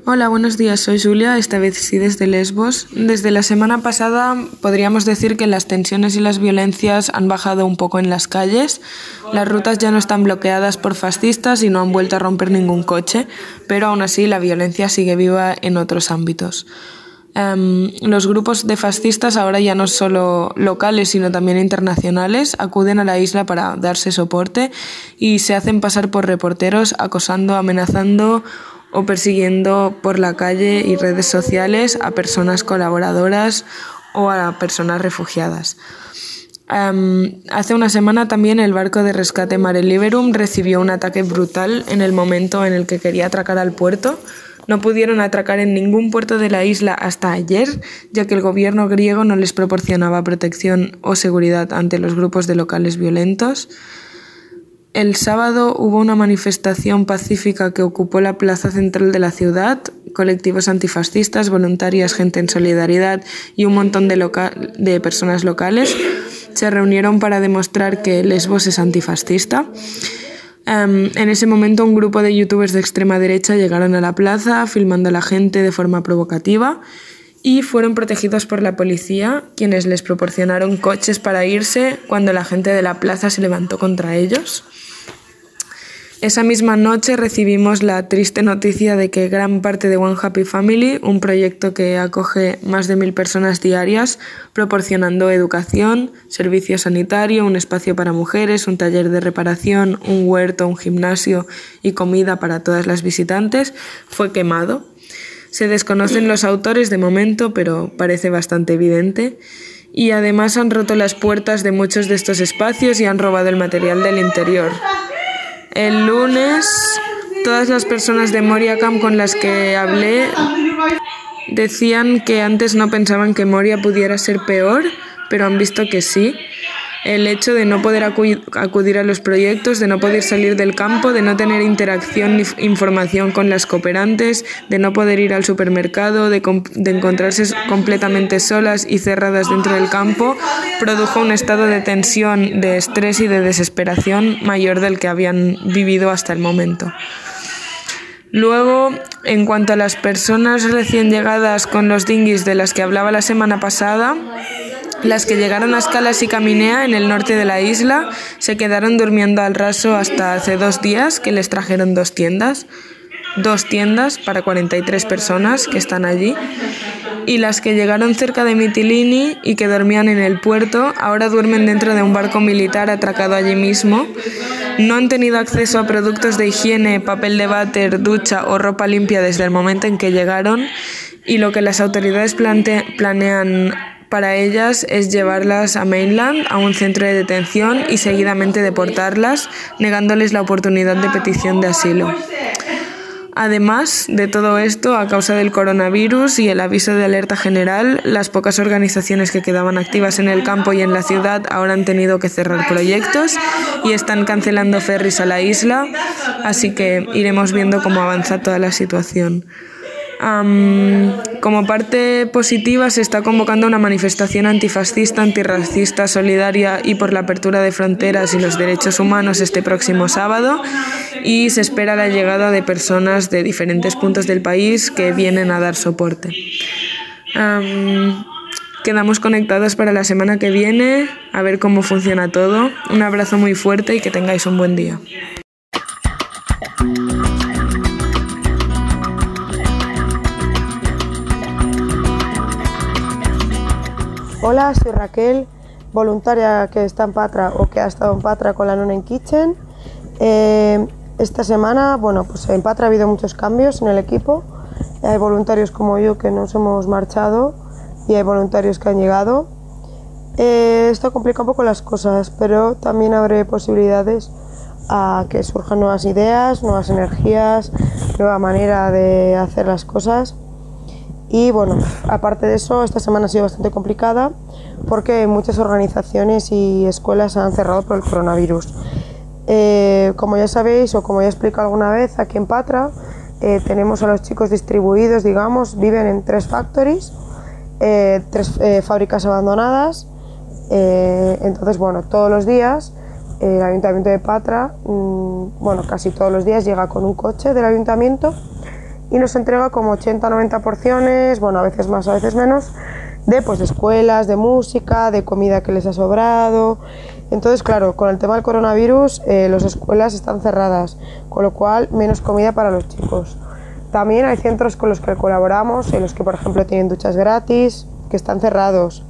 Hola, buenos días, soy Julia, esta vez sí desde Lesbos. Desde la semana pasada podríamos decir que las tensiones y las violencias han bajado un poco en las calles. Las rutas ya no están bloqueadas por fascistas y no han vuelto a romper ningún coche, pero aún así la violencia sigue viva en otros ámbitos. Los grupos de fascistas, ahora ya no solo locales sino también internacionales, acuden a la isla para darse soporte y se hacen pasar por reporteros, acosando, amenazando o persiguiendo por la calle y redes sociales a personas colaboradoras o a personas refugiadas. Hace una semana también el barco de rescate Mare Liberum recibió un ataque brutal en el momento en el que quería atracar al puerto. No pudieron atracar en ningún puerto de la isla hasta ayer, ya que el gobierno griego no les proporcionaba protección o seguridad ante los grupos de locales violentos. El sábado hubo una manifestación pacífica que ocupó la plaza central de la ciudad. Colectivos antifascistas, voluntarias, gente en solidaridad y un montón de personas locales se reunieron para demostrar que Lesbos es antifascista. En ese momento un grupo de youtubers de extrema derecha llegaron a la plaza filmando a la gente de forma provocativa y fueron protegidos por la policía, quienes les proporcionaron coches para irse cuando la gente de la plaza se levantó contra ellos. Esa misma noche recibimos la triste noticia de que gran parte de One Happy Family, un proyecto que acoge más de 1000 personas diarias, proporcionando educación, servicio sanitario, un espacio para mujeres, un taller de reparación, un huerto, un gimnasio y comida para todas las visitantes, fue quemado. Se desconocen los autores de momento, pero parece bastante evidente. Y además han roto las puertas de muchos de estos espacios y han robado el material del interior. El lunes, todas las personas de Moria Camp con las que hablé decían que antes no pensaban que Moria pudiera ser peor, pero han visto que sí. El hecho de no poder acudir a los proyectos, de no poder salir del campo, de no tener interacción ni información con las cooperantes, de no poder ir al supermercado, de encontrarse completamente solas y cerradas dentro del campo, produjo un estado de tensión, de estrés y de desesperación mayor del que habían vivido hasta el momento. Luego, en cuanto a las personas recién llegadas con los dinghies de las que hablaba la semana pasada, las que llegaron a Scalas y Caminea, en el norte de la isla, se quedaron durmiendo al raso hasta hace 2 días, que les trajeron 2 tiendas. 2 tiendas para 43 personas que están allí. Y las que llegaron cerca de Mitilini y que dormían en el puerto, ahora duermen dentro de un barco militar atracado allí mismo. No han tenido acceso a productos de higiene, papel de váter, ducha o ropa limpia desde el momento en que llegaron, y lo que las autoridades planean para ellas es llevarlas a Mainland, a un centro de detención, y seguidamente deportarlas, negándoles la oportunidad de petición de asilo. Además de todo esto, a causa del coronavirus y el aviso de alerta general, las pocas organizaciones que quedaban activas en el campo y en la ciudad ahora han tenido que cerrar proyectos y están cancelando ferries a la isla, así que iremos viendo cómo avanza toda la situación. Como parte positiva, se está convocando una manifestación antifascista, antirracista, solidaria y por la apertura de fronteras y los derechos humanos este próximo sábado, y se espera la llegada de personas de diferentes puntos del país que vienen a dar soporte. Quedamos conectados para la semana que viene, a ver cómo funciona todo. Un abrazo muy fuerte y que tengáis un buen día. Hola, soy Raquel, voluntaria que está en Patra o que ha estado en Patra con la Nonen Kitchen. Esta semana, pues en Patra ha habido muchos cambios en el equipo. Hay voluntarios como yo que nos hemos marchado y hay voluntarios que han llegado. Esto complica un poco las cosas, pero también abre posibilidades a que surjan nuevas ideas, nuevas energías, nueva manera de hacer las cosas. Y aparte de eso, esta semana ha sido bastante complicada porque muchas organizaciones y escuelas han cerrado por el coronavirus. Como ya sabéis o como ya he explicado alguna vez, aquí en Patra tenemos a los chicos distribuidos, viven en 3 factories, 3 fábricas abandonadas. Entonces, todos los días el Ayuntamiento de Patra, casi todos los días llega con un coche del Ayuntamiento y nos entrega como 80-90 porciones, bueno, a veces más, a veces menos, de escuelas, de música, de comida que les ha sobrado. Entonces, claro, con el tema del coronavirus, las escuelas están cerradas, con lo cual menos comida para los chicos. También hay centros con los que colaboramos, en los que, por ejemplo, tienen duchas gratis, que están cerrados.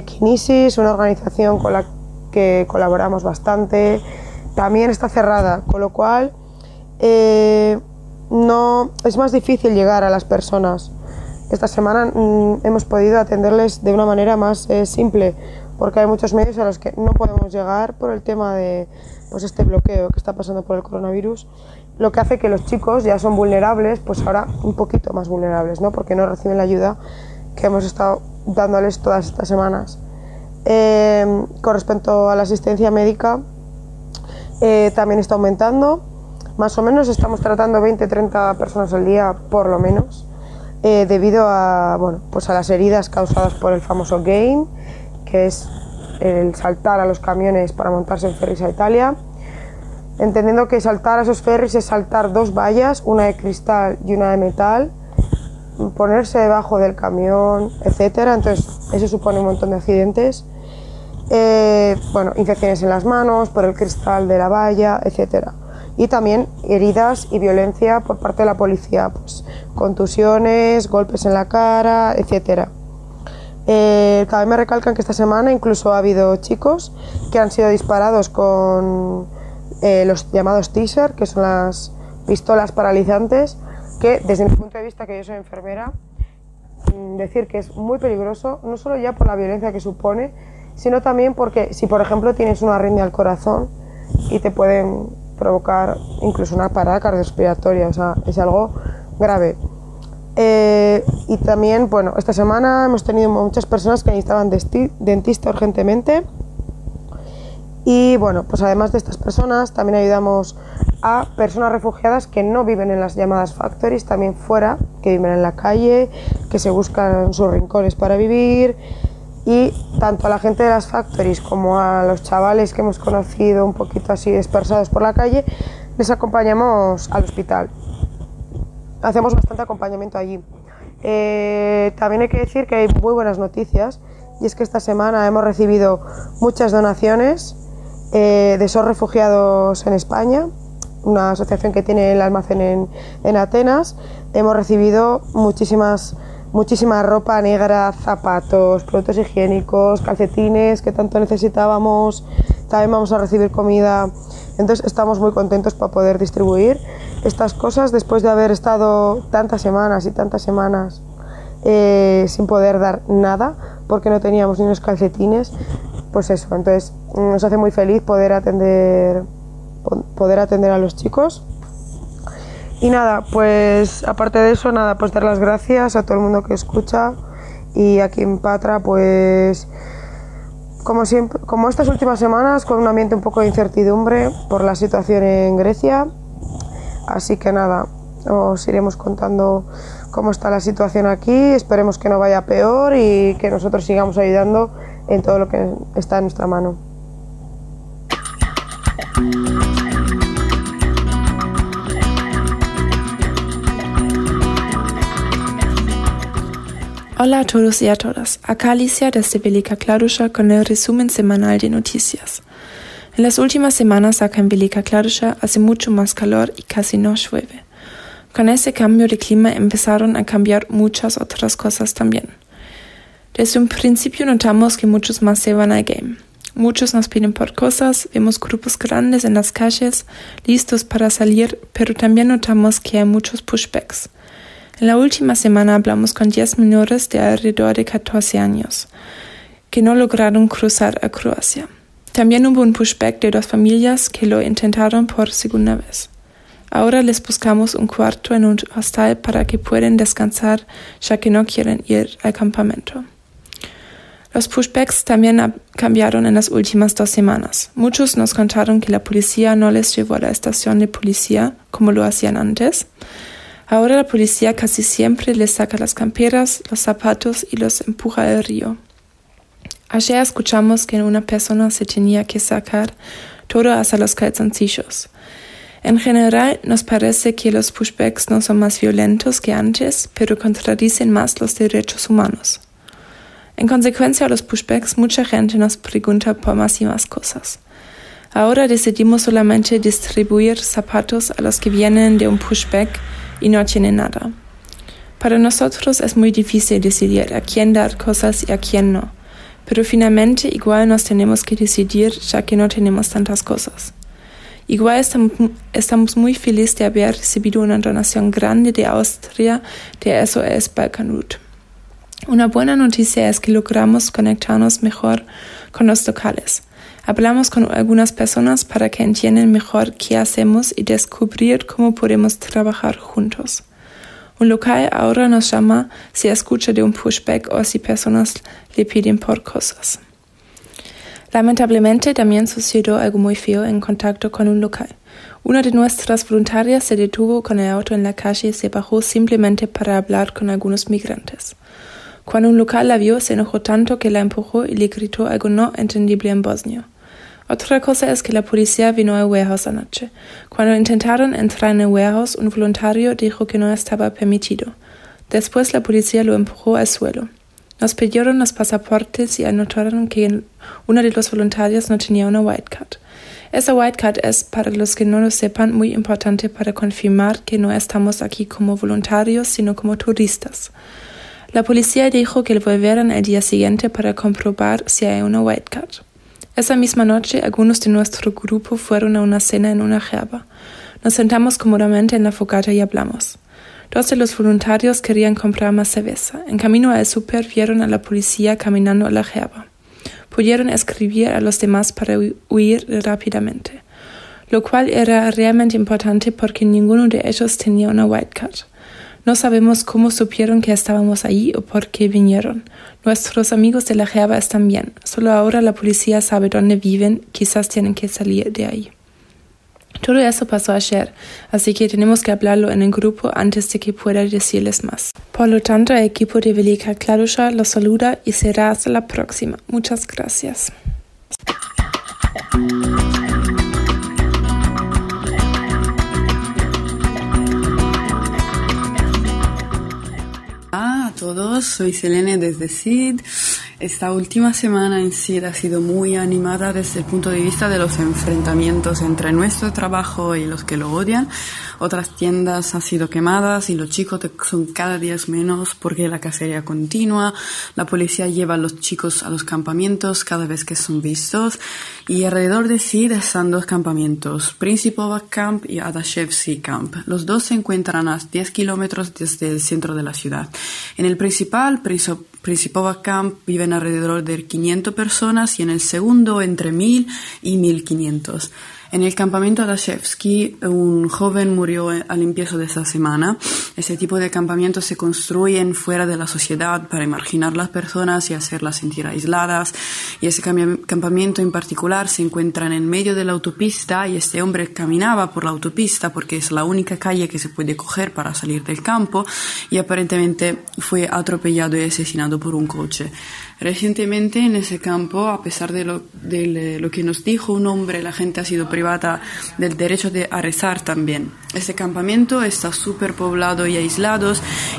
Kinesis, una organización con la que colaboramos bastante, también está cerrada, con lo cual no, es más difícil llegar a las personas. Esta semana hemos podido atenderles de una manera más simple, porque hay muchos medios a los que no podemos llegar por el tema de este bloqueo que está pasando por el coronavirus, lo que hace que los chicos ya son vulnerables, pues ahora un poquito más vulnerables, ¿no? Porque no reciben la ayuda que hemos estado dándoles todas estas semanas. Con respecto a la asistencia médica, también está aumentando, más o menos estamos tratando 20-30 personas al día por lo menos, debido a, a las heridas causadas por el famoso game, que es el saltar a los camiones para montarse en ferries a Italia, entendiendo que saltar a esos ferries es saltar 2 vallas, una de cristal y una de metal, ponerse debajo del camión, etcétera. Entonces eso supone un montón de accidentes, infecciones en las manos por el cristal de la valla, etcétera. Y también heridas y violencia por parte de la policía, pues contusiones, golpes en la cara, etcétera. También me recalcan que esta semana incluso ha habido chicos que han sido disparados con los llamados teaser, que son las pistolas paralizantes, que desde mi punto de vista, que yo soy enfermera, decir que es muy peligroso, no solo ya por la violencia que supone, sino también porque si por ejemplo tienes una arritmia al corazón y te pueden provocar incluso una parada cardiorrespiratoria, o sea, es algo grave. Y también, esta semana hemos tenido muchas personas que necesitaban dentista urgentemente. Y además de estas personas, también ayudamos a personas refugiadas que no viven en las llamadas factories, también fuera, que viven en la calle, que se buscan sus rincones para vivir. Y tanto a la gente de las factories como a los chavales que hemos conocido un poquito así dispersados por la calle, les acompañamos al hospital. Hacemos bastante acompañamiento allí. También hay que decir que hay muy buenas noticias, y es que esta semana hemos recibido muchas donaciones de SOS Refugiados en España, una asociación que tiene el almacén en Atenas. Hemos recibido muchísima ropa negra, zapatos, productos higiénicos, calcetines que tanto necesitábamos. También vamos a recibir comida. Entonces estamos muy contentos para poder distribuir estas cosas después de haber estado tantas semanas sin poder dar nada porque no teníamos ni unos calcetines. Pues eso, entonces nos hace muy feliz poder atender a los chicos. Y nada, pues aparte de eso, pues dar las gracias a todo el mundo que escucha. Y aquí en Patra, pues como siempre, como estas últimas semanas, con un ambiente un poco de incertidumbre por la situación en Grecia. Así que nada, os iremos contando cómo está la situación aquí. Esperemos que no vaya peor y que nosotros sigamos ayudando en todo lo que está en nuestra mano. Hola a todos y a todas, acá Alicia desde Velika Kladuša con el resumen semanal de noticias. En las últimas semanas acá en Velika Kladuša hace mucho más calor y casi no llueve. Con ese cambio de clima empezaron a cambiar muchas otras cosas también. Desde un principio notamos que muchos más se van al game. Muchos nos piden por cosas, vemos grupos grandes en las calles, listos para salir, pero también notamos que hay muchos pushbacks. En la última semana hablamos con 10 menores de alrededor de 14 años, que no lograron cruzar a Croacia. También hubo un pushback de 2 familias que lo intentaron por segunda vez. Ahora les buscamos un cuarto en un hostal para que puedan descansar, ya que no quieren ir al campamento. Los pushbacks también cambiaron en las últimas 2 semanas. Muchos nos contaron que la policía no les llevó a la estación de policía, como lo hacían antes. Ahora la policía casi siempre les saca las camperas, los zapatos y los empuja al río. Ayer escuchamos que una persona se tenía que sacar todo hasta los calzoncillos. En general, nos parece que los pushbacks no son más violentos que antes, pero contradicen más los derechos humanos. En consecuencia a los pushbacks, mucha gente nos pregunta por más y más cosas. Ahora decidimos solamente distribuir zapatos a los que vienen de un pushback y no tienen nada. Para nosotros es muy difícil decidir a quién dar cosas y a quién no, pero finalmente igual nos tenemos que decidir ya que no tenemos tantas cosas. Igual estamos muy felices de haber recibido una donación grande de Austria de SOS Balkanroute. Una buena noticia es que logramos conectarnos mejor con los locales. Hablamos con algunas personas para que entiendan mejor qué hacemos y descubrir cómo podemos trabajar juntos. Un local ahora nos llama si escucha de un pushback o si personas le piden por cosas. Lamentablemente también sucedió algo muy feo en contacto con un local. Una de nuestras voluntarias se detuvo con el auto en la calle y se bajó simplemente para hablar con algunos migrantes. Cuando un local la vio, se enojó tanto que la empujó y le gritó algo no entendible en bosnio. Otra cosa es que la policía vino al warehouse anoche. Cuando intentaron entrar en el warehouse, un voluntario dijo que no estaba permitido. Después la policía lo empujó al suelo. Nos pidieron los pasaportes y anotaron que uno de los voluntarios no tenía una white card. Esa white card es, para los que no lo sepan, muy importante para confirmar que no estamos aquí como voluntarios, sino como turistas. La policía dijo que volvieran al día siguiente para comprobar si hay una white card. Esa misma noche, algunos de nuestro grupo fueron a una cena en una jerba. Nos sentamos cómodamente en la fogata y hablamos. Dos de los voluntarios querían comprar más cerveza. En camino al súper vieron a la policía caminando a la jerba. Pudieron escribir a los demás para huir rápidamente, lo cual era realmente importante porque ninguno de ellos tenía una white card. No sabemos cómo supieron que estábamos allí o por qué vinieron. Nuestros amigos de la jerba están bien. Solo ahora la policía sabe dónde viven. Quizás tienen que salir de ahí. Todo eso pasó ayer, así que tenemos que hablarlo en el grupo antes de que pueda decirles más. Por lo tanto, el equipo de Velika Kladuša los saluda y será hasta la próxima. Muchas gracias. Hola a todos, soy Selene desde SID. Esta última semana en SID ha sido muy animada desde el punto de vista de los enfrentamientos entre nuestro trabajo y los que lo odian. Otras tiendas han sido quemadas y los chicos son cada día menos porque la cacería continua. La policía lleva a los chicos a los campamentos cada vez que son vistos. Y alrededor de SID están dos campamentos, Principova Camp y Adashevsky Camp. Los dos se encuentran a 10 kilómetros desde el centro de la ciudad. En el principal, Principova Camp, viven alrededor de 500 personas y en el segundo entre 1000 y 1500. En el campamento Adashevsky, un joven murió al empiezo de esta semana. Ese tipo de campamentos se construyen fuera de la sociedad para marginar a las personas y hacerlas sentir aisladas. Y ese campamento en particular se encuentra en medio de la autopista y este hombre caminaba por la autopista porque es la única calle que se puede coger para salir del campo y aparentemente fue atropellado y asesinado por un coche. Recientemente en ese campo, a pesar de lo que nos dijo un hombre, la gente ha sido privada del derecho a rezar también. Este campamento está súper poblado y aislado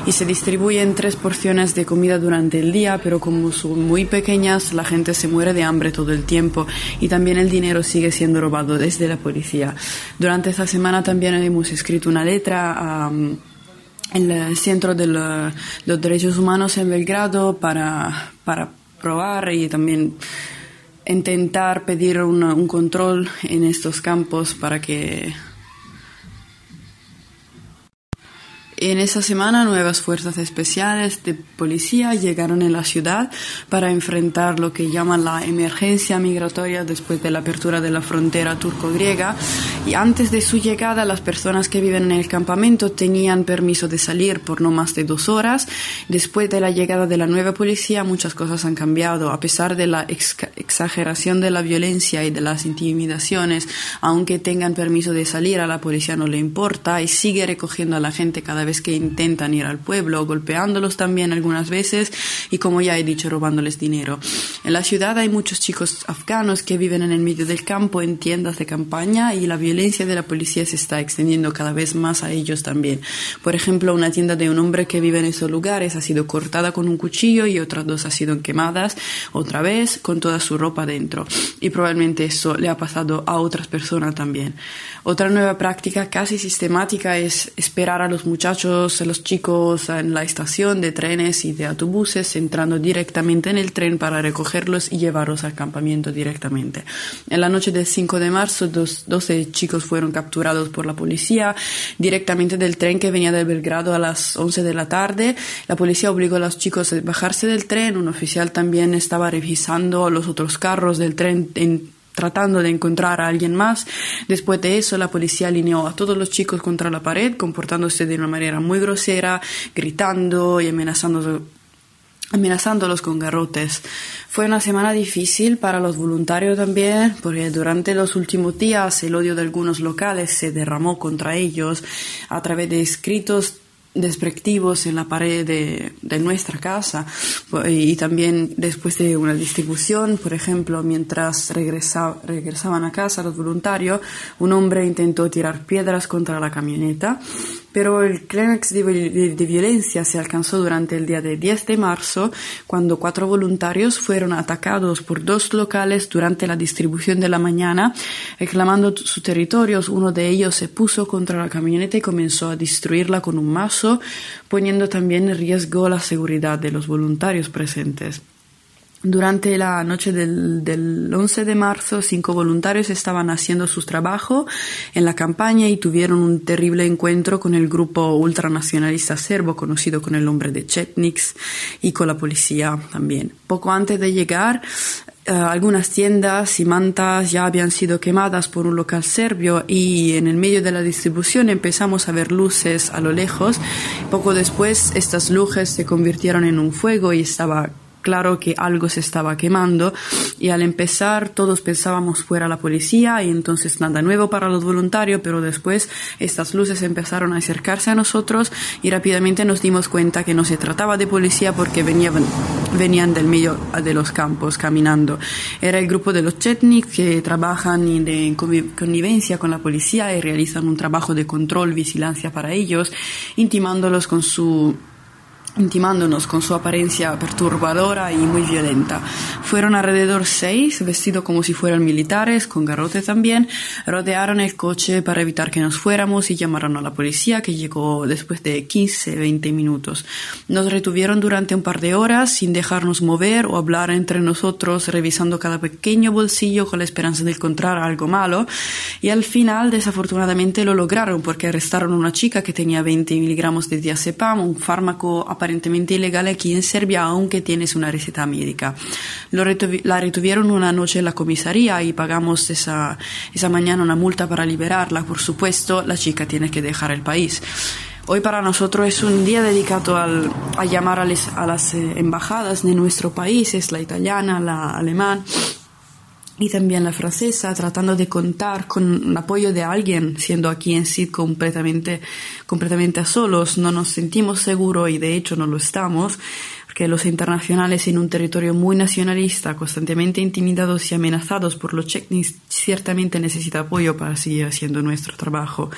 y se distribuyen 3 porciones de comida durante el día, pero como son muy pequeñas, la gente se muere de hambre todo el tiempo y también el dinero sigue siendo robado desde la policía. Durante esta semana también hemos escrito una letra el Centro de los Derechos Humanos en Belgrado para probar y también intentar pedir un control en estos campos para que... En esa semana, nuevas fuerzas especiales de policía llegaron a la ciudad para enfrentar lo que llaman la emergencia migratoria después de la apertura de la frontera turco-griega. Y antes de su llegada, las personas que viven en el campamento tenían permiso de salir por no más de 2 horas. Después de la llegada de la nueva policía, muchas cosas han cambiado. A pesar de la exageración de la violencia y de las intimidaciones, aunque tengan permiso de salir, a la policía no le importa y sigue recogiendo a la gente cada vez que intentan ir al pueblo, golpeándolos también algunas veces y, como ya he dicho, robándoles dinero. En la ciudad hay muchos chicos afganos que viven en el medio del campo en tiendas de campaña y la violencia violencia de la policía se está extendiendo cada vez más a ellos también. Por ejemplo, una tienda de un hombre que vive en esos lugares ha sido cortada con un cuchillo y otras 2 han sido quemadas otra vez con toda su ropa dentro. Y probablemente eso le ha pasado a otras personas también. Otra nueva práctica casi sistemática es esperar a los muchachos, a los chicos en la estación de trenes y de autobuses, entrando directamente en el tren para recogerlos y llevarlos al campamento directamente. En la noche del 5 de marzo, 12 chicos fueron capturados por la policía directamente del tren que venía de Belgrado a las 11 de la tarde. La policía obligó a los chicos a bajarse del tren. Un oficial también estaba revisando los otros carros del tren tratando de encontrar a alguien más. Después de eso, la policía alineó a todos los chicos contra la pared, comportándose de una manera muy grosera, gritando y amenazándolos con garrotes. Fue una semana difícil para los voluntarios también, porque durante los últimos días el odio de algunos locales se derramó contra ellos a través de escritos despectivos en la pared de nuestra casa, y también después de una distribución, por ejemplo, mientras regresaban a casa los voluntarios, un hombre intentó tirar piedras contra la camioneta, pero el clímax de violencia se alcanzó durante el día de 10 de marzo, cuando 4 voluntarios fueron atacados por 2 locales durante la distribución de la mañana, reclamando sus territorios. Uno de ellos se puso contra la camioneta y comenzó a destruirla con un mazo, poniendo también en riesgo la seguridad de los voluntarios presentes. Durante la noche del 11 de marzo, 5 voluntarios estaban haciendo su trabajo en la campaña y tuvieron un terrible encuentro con el grupo ultranacionalista serbo, conocido con el nombre de Chetniks, y con la policía también. Poco antes de llegar, algunas tiendas y mantas ya habían sido quemadas por un local serbio, y en el medio de la distribución empezamos a ver luces a lo lejos. Poco después, estas luces se convirtieron en un fuego y estaba claro que algo se estaba quemando, y al empezar todos pensábamos fuera la policía y entonces nada nuevo para los voluntarios, pero después estas luces empezaron a acercarse a nosotros y rápidamente nos dimos cuenta que no se trataba de policía porque venían del medio de los campos caminando. Era el grupo de los Chetniks que trabajan en connivencia con la policía y realizan un trabajo de control, vigilancia para ellos, intimándonos con su apariencia perturbadora y muy violenta. Fueron alrededor 6, vestidos como si fueran militares, con garrote también. Rodearon el coche para evitar que nos fuéramos y llamaron a la policía, que llegó después de 15-20 minutos. Nos retuvieron durante un par de horas sin dejarnos mover o hablar entre nosotros, revisando cada pequeño bolsillo con la esperanza de encontrar algo malo. Y al final, desafortunadamente, lo lograron porque arrestaron a una chica que tenía 20 miligramos de diazepam, un fármaco aparentemente ilegal aquí en Serbia, aunque tienes una receta médica. La retuvieron una noche en la comisaría y pagamos esa mañana una multa para liberarla. Por supuesto, la chica tiene que dejar el país. Hoy para nosotros es un día dedicado a llamar a las embajadas de nuestro país, es la italiana, la alemana y también la francesa, tratando de contar con el apoyo de alguien, siendo aquí en Sid completamente a solos. No nos sentimos seguros y de hecho no lo estamos, porque los internacionales en un territorio muy nacionalista, constantemente intimidados y amenazados por los Chetniks, ciertamente necesitan apoyo para seguir haciendo nuestro trabajo.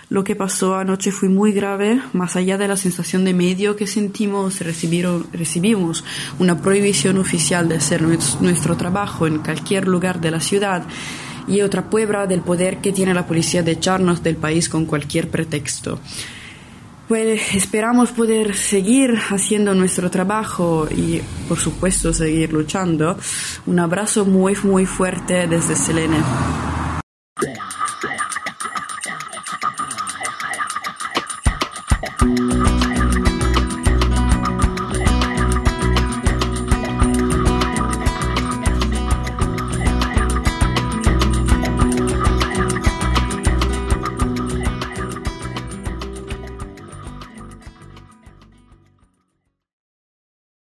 Lo que pasó anoche fue muy grave. Más allá de la sensación de medio que sentimos, recibimos una prohibición oficial de hacer nuestro trabajo en cualquier lugar de la ciudad, y otra prueba del poder que tiene la policía de echarnos del país con cualquier pretexto. Pues esperamos poder seguir haciendo nuestro trabajo y, por supuesto, seguir luchando. Un abrazo muy, muy fuerte desde Selene.